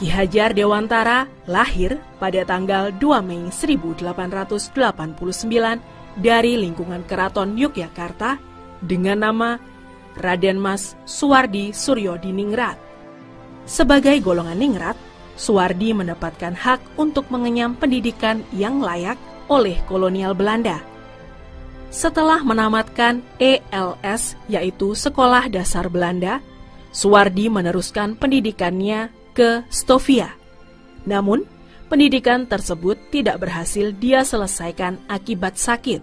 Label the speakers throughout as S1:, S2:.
S1: Ki Hajar Dewantara lahir pada tanggal 2 Mei 1889 dari lingkungan Keraton Yogyakarta dengan nama Raden Mas Suwardi Suryodiningrat. Sebagai golongan ningrat, Suwardi mendapatkan hak untuk mengenyam pendidikan yang layak oleh kolonial Belanda. Setelah menamatkan ELS, yaitu Sekolah Dasar Belanda, Suwardi meneruskan pendidikannya ke Stovia. Namun, pendidikan tersebut tidak berhasil dia selesaikan akibat sakit.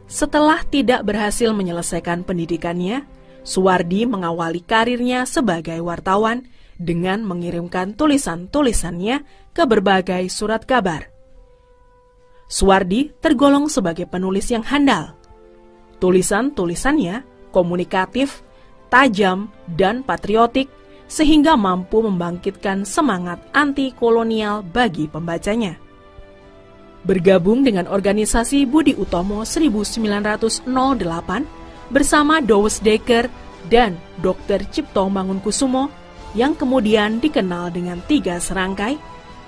S1: Setelah tidak berhasil menyelesaikan pendidikannya, Suwardi mengawali karirnya sebagai wartawan dengan mengirimkan tulisan-tulisannya ke berbagai surat kabar. Suwardi tergolong sebagai penulis yang handal. Tulisan-tulisannya komunikatif, tajam, dan patriotik sehingga mampu membangkitkan semangat anti-kolonial bagi pembacanya. Bergabung dengan organisasi Budi Utomo 1908 bersama Douwes Dekker dan Dr. Cipto Mangunkusumo yang kemudian dikenal dengan 3 serangkai,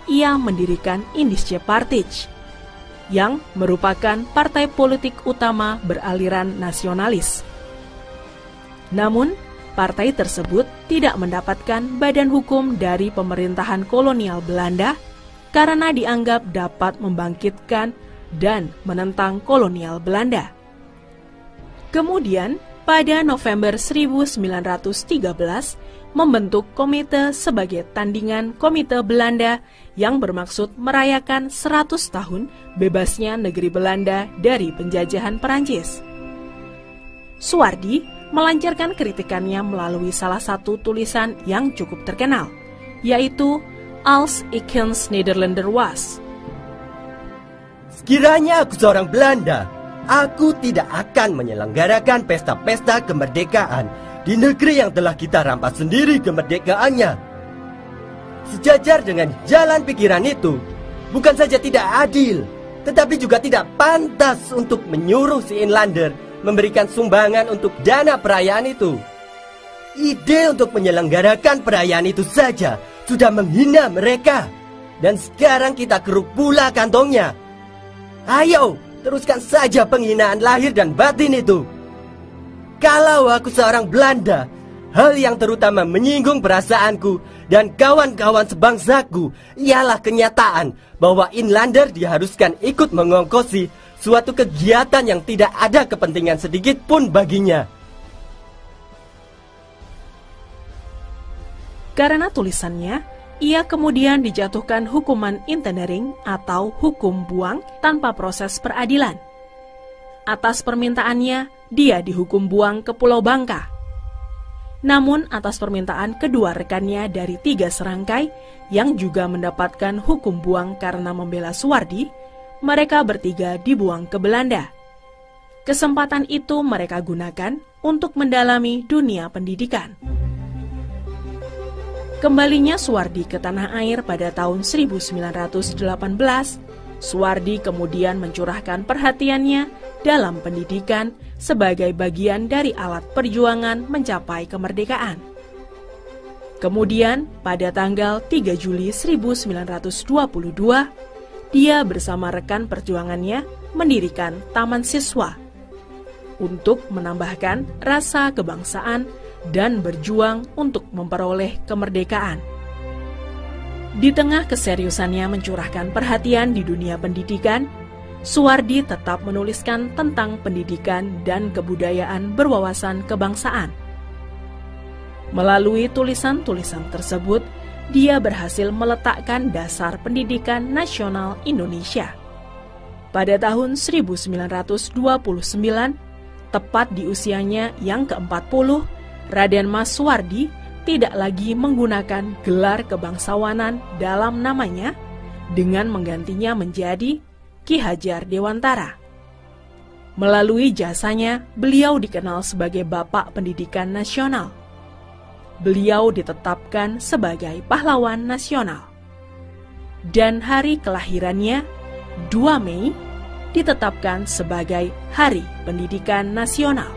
S1: ia mendirikan Indische Partij yang merupakan partai politik utama beraliran nasionalis. Namun, partai tersebut tidak mendapatkan badan hukum dari pemerintahan kolonial Belanda karena dianggap dapat membangkitkan dan menentang kolonial Belanda. Kemudian, pada November 1913, membentuk komite sebagai tandingan Komite Belanda yang bermaksud merayakan 100 tahun bebasnya negeri Belanda dari penjajahan Perancis. Suwardi melancarkan kritikannya melalui salah satu tulisan yang cukup terkenal, yaitu Als ik Nederlander was.
S2: Sekiranya aku seorang Belanda, aku tidak akan menyelenggarakan pesta-pesta kemerdekaan di negeri yang telah kita rampas sendiri kemerdekaannya. Sejajar dengan jalan pikiran itu, bukan saja tidak adil, tetapi juga tidak pantas untuk menyuruh si Inlander memberikan sumbangan untuk dana perayaan itu. Ide untuk menyelenggarakan perayaan itu saja sudah menghina mereka. Dan sekarang kita keruk pula kantongnya. Ayo, teruskan saja penghinaan lahir dan batin itu. Kalau aku seorang Belanda, hal yang terutama menyinggung perasaanku dan kawan-kawan sebangsaku ialah kenyataan bahwa Inlander diharuskan ikut mengongkosi suatu kegiatan yang tidak ada kepentingan sedikit pun baginya.
S1: Karena tulisannya, ia kemudian dijatuhkan hukuman internering atau hukum buang tanpa proses peradilan. Atas permintaannya, dia dihukum buang ke Pulau Bangka. Namun atas permintaan kedua rekannya dari 3 serangkai yang juga mendapatkan hukum buang karena membela Suwardi, mereka bertiga dibuang ke Belanda. Kesempatan itu mereka gunakan untuk mendalami dunia pendidikan. Kembalinya Suwardi ke tanah air pada tahun 1918, Suwardi kemudian mencurahkan perhatiannya dalam pendidikan sebagai bagian dari alat perjuangan mencapai kemerdekaan. Kemudian pada tanggal 3 Juli 1922, dia bersama rekan perjuangannya mendirikan Taman Siswa untuk menambahkan rasa kebangsaan dan berjuang untuk memperoleh kemerdekaan. Di tengah keseriusannya mencurahkan perhatian di dunia pendidikan, Suwardi tetap menuliskan tentang pendidikan dan kebudayaan berwawasan kebangsaan. Melalui tulisan-tulisan tersebut, dia berhasil meletakkan dasar pendidikan nasional Indonesia. Pada tahun 1929, tepat di usianya yang ke-40, Raden Mas Suwardi tidak lagi menggunakan gelar kebangsawanan dalam namanya dengan menggantinya menjadi Ki Hajar Dewantara. Melalui jasanya, beliau dikenal sebagai Bapak Pendidikan Nasional. Beliau ditetapkan sebagai pahlawan nasional. Dan hari kelahirannya, 2 Mei, ditetapkan sebagai Hari Pendidikan Nasional.